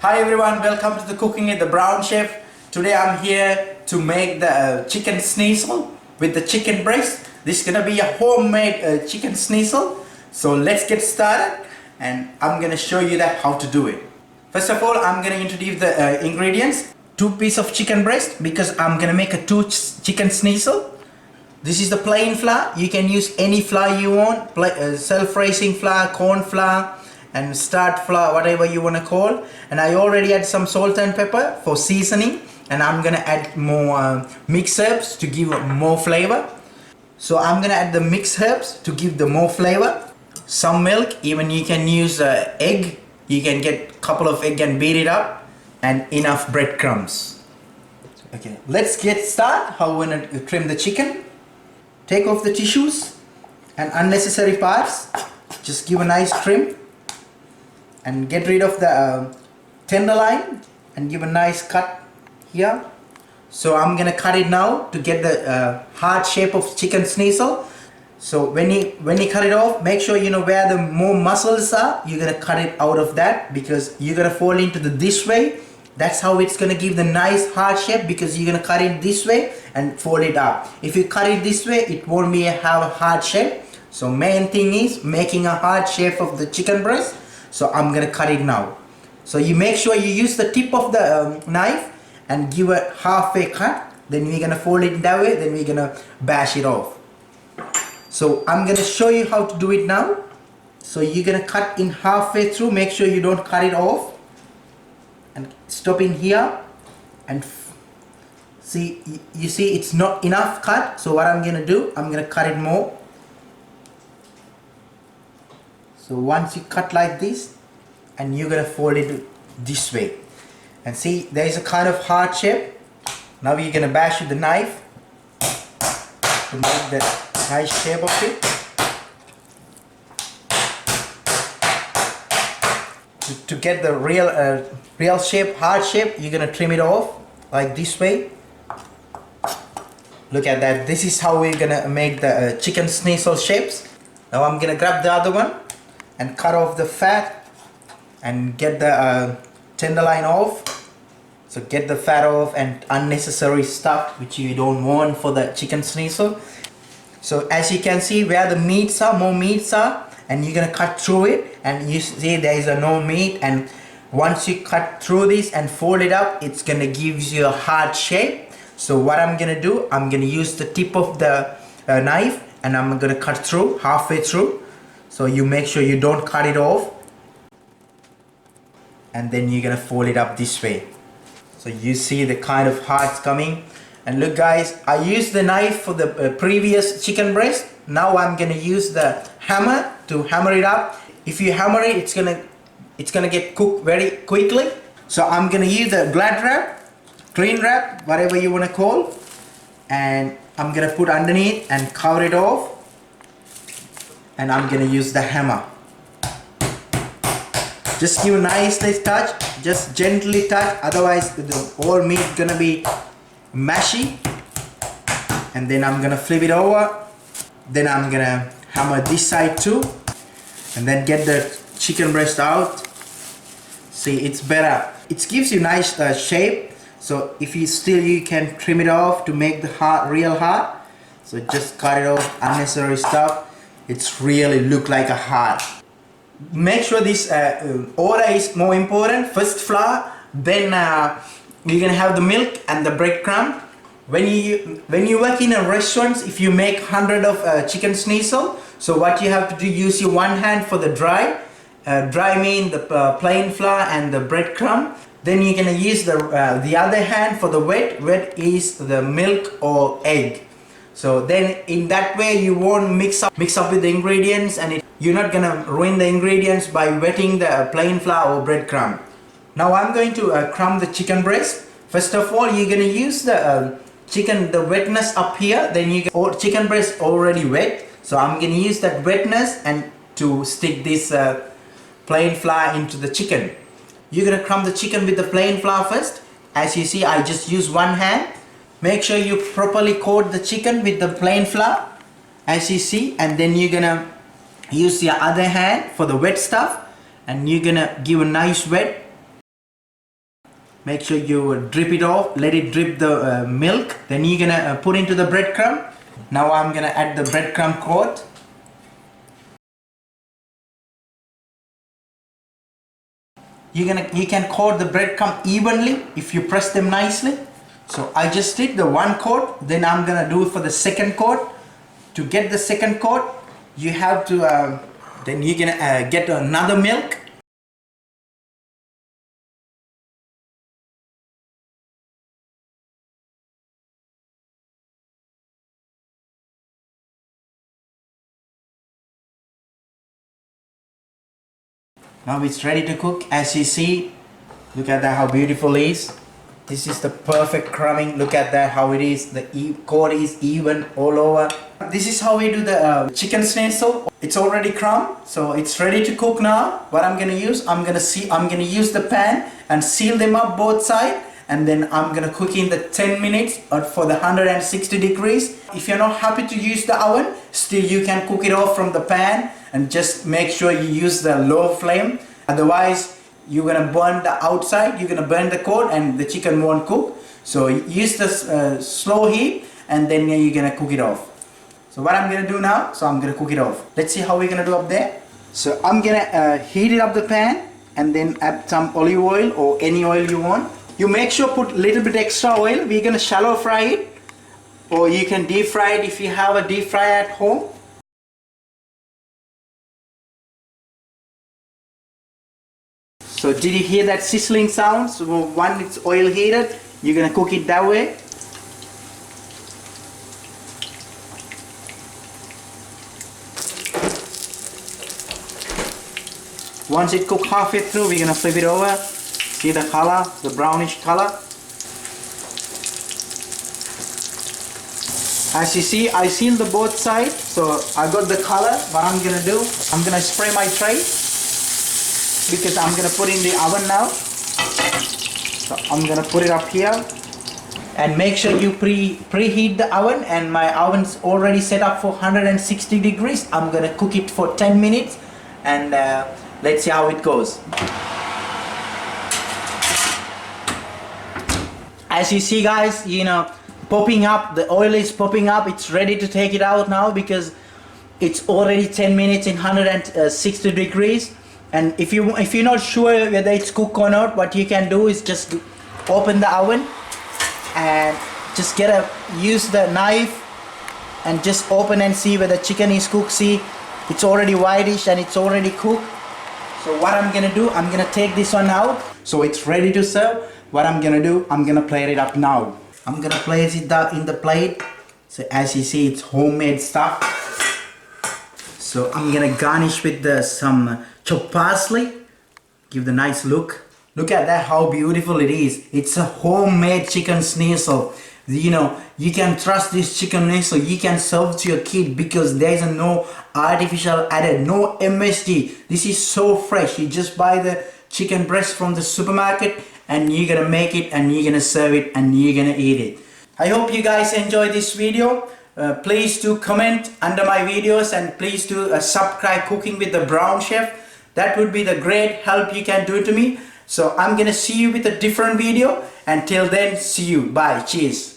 Hi everyone, welcome to the Cooking with the Brown Chef. Today I'm here to make the chicken schnitzel with the chicken breast. This is gonna be a homemade chicken schnitzel. So let's get started and I'm gonna show you that how to do it. First of all, I'm gonna introduce the ingredients. 2 pieces of chicken breast because I'm gonna make a 2 chicken schnitzel. This is the plain flour. You can use any flour you want, self-raising flour, corn flour, and start flour, whatever you want to call. And I already add some salt and pepper for seasoning, and I'm gonna add more mixed herbs to give more flavor. So I'm gonna add the mixed herbs to give the more flavor. Some milk, even you can use egg. You can get a couple of egg and beat it up, and enough breadcrumbs. Okay, let's get started. How we're gonna trim the chicken. Take off the tissues and unnecessary parts. Just give a nice trim. And get rid of the tenderloin and give a nice cut here. So I'm gonna cut it now to get the hard shape of chicken schnitzel. So when you cut it off, make sure you know where the more muscles are. You're gonna cut it out of that because you're gonna fold into this way. That's how it's gonna give the nice hard shape, because you're gonna cut it this way and fold it up. If you cut it this way, it won't have a hard shape. So main thing is making a hard shape of the chicken breast. So I'm gonna cut it now. So you make sure you use the tip of the knife and give a halfway cut. Then we're gonna fold it that way. Then we're gonna bash it off. So I'm gonna show you how to do it now. So you're gonna cut in halfway through. Make sure you don't cut it off. And stop in here. And see, you see it's not enough cut. So what I'm gonna do, I'm gonna cut it more. So once you cut like this, and you're gonna fold it this way, and see there is a kind of hard shape. Now you're gonna bash with the knife to make the nice shape of it. To get the real shape, hard shape, you're gonna trim it off like this way. Look at that. This is how we're gonna make the chicken schnitzel shapes. Now I'm gonna grab the other one and cut off the fat and get the tenderloin off. So get the fat off and unnecessary stuff which you don't want for the chicken schnitzel. So as you can see where the meats are, more meats are, and you're gonna cut through it, and you see there is no meat, and once you cut through this and fold it up, it's gonna give you a hard shape. So what I'm gonna do, I'm gonna use the tip of the knife and I'm gonna cut through, halfway through. So you make sure you don't cut it off, and then you're gonna fold it up this way. So you see the kind of hearts coming. And look guys, I used the knife for the previous chicken breast. Now I'm gonna use the hammer to hammer it up. If you hammer it, it's gonna get cooked very quickly. So I'm gonna use the glad wrap, clean wrap, whatever you wanna call, and I'm gonna put underneath and cover it off. And I'm gonna use the hammer. Just give a nice touch, just gently touch, otherwise the whole meat gonna be mushy. And then I'm gonna flip it over. Then I'm gonna hammer this side too, and then get the chicken breast out. See, it's better. It gives you nice shape. So if you can trim it off to make the real hard. So just cut it off, unnecessary stuff. It's really look like a heart. Make sure this order is more important. First flour, then you're gonna have the milk and the breadcrumb. When you work in a restaurant, if you make 100 of chicken schnitzel, so what you have to do, use your one hand for the dry. Dry mean the plain flour and the breadcrumb. Then you're gonna use the other hand for the wet. Wet is the milk or egg. So then in that way you won't mix up with the ingredients, and you're not gonna ruin the ingredients by wetting the plain flour or breadcrumb. Now I'm going to crumb the chicken breast. First of all, you're gonna use the the wetness up here. Then chicken breast already wet. So I'm gonna use that wetness and to stick this plain flour into the chicken. You're gonna crumb the chicken with the plain flour first. As you see, I just use one hand. Make sure you properly coat the chicken with the plain flour, as you see, and then you're gonna use your other hand for the wet stuff, and you're gonna give a nice wet Make sure you drip it off, let it drip the milk. Then you're gonna put into the breadcrumb. Now I'm gonna add the breadcrumb coat. You can coat the breadcrumb evenly if you press them nicely. So I just did the one coat, then I'm gonna do it for the second coat. To get the second coat, you have to then you're gonna get another milk. Now it's ready to cook. As you see, look at that, how beautiful it is. This is the perfect crumbing. Look at that, how it is. The coat is even all over. This is how we do the chicken schnitzel. It's already crumbed, so it's ready to cook now. What I'm gonna use, I'm gonna use the pan and seal them up both sides, and then I'm gonna cook in the 10 minutes for the 160 degrees. If you're not happy to use the oven, still you can cook it off from the pan, and just make sure you use the low flame. Otherwise, you're gonna burn the outside, you're gonna burn the coat, and the chicken won't cook. So use the slow heat, and then you're gonna cook it off. So what I'm gonna do now, so I'm gonna cook it off. Let's see how we're gonna do up there. So I'm gonna heat it up the pan, and then add some olive oil or any oil you want. You make sure put a little bit extra oil. We're gonna shallow fry it, or you can deep fry it if you have a deep fryer at home. So did you hear that sizzling sound? So when it's oil heated, you're gonna cook it that way. Once it cooks halfway through, we're gonna flip it over. See the color, the brownish color. As you see, I sealed the both sides, so I got the color. What I'm gonna do, I'm gonna spray my tray, because I'm gonna put in the oven now. So I'm gonna put it up here, and make sure you preheat the oven. And my oven's already set up for 160 degrees. I'm gonna cook it for 10 minutes, and let's see how it goes. As you see, guys, popping up, the oil is popping up. It's ready to take it out now, because it's already 10 minutes in 160 degrees. And if you're not sure whether it's cooked or not, what you can do is just open the oven and just use the knife and just open and see whether the chicken is cooked. See, it's already whitish and it's already cooked. So what I'm gonna do, I'm gonna take this one out. So it's ready to serve. What I'm gonna do, I'm gonna plate it up now. I'm gonna place it down in the plate. So as you see, it's homemade stuff. So I'm gonna garnish with some chopped parsley. Give the nice look. Look at that, how beautiful it is. It's a homemade chicken schnitzel. You can trust this chicken schnitzel. You can serve to your kid, because there is no artificial added, no MSG. This is so fresh. You just buy the chicken breast from the supermarket, and you're gonna make it, and you're gonna serve it, and you're gonna eat it. I hope you guys enjoyed this video. Please do comment under my videos, and please do subscribe Cooking with the Brown Chef. That would be the great help you can do to me. So I'm gonna see you with a different video. Until then, see you. Bye. Cheers.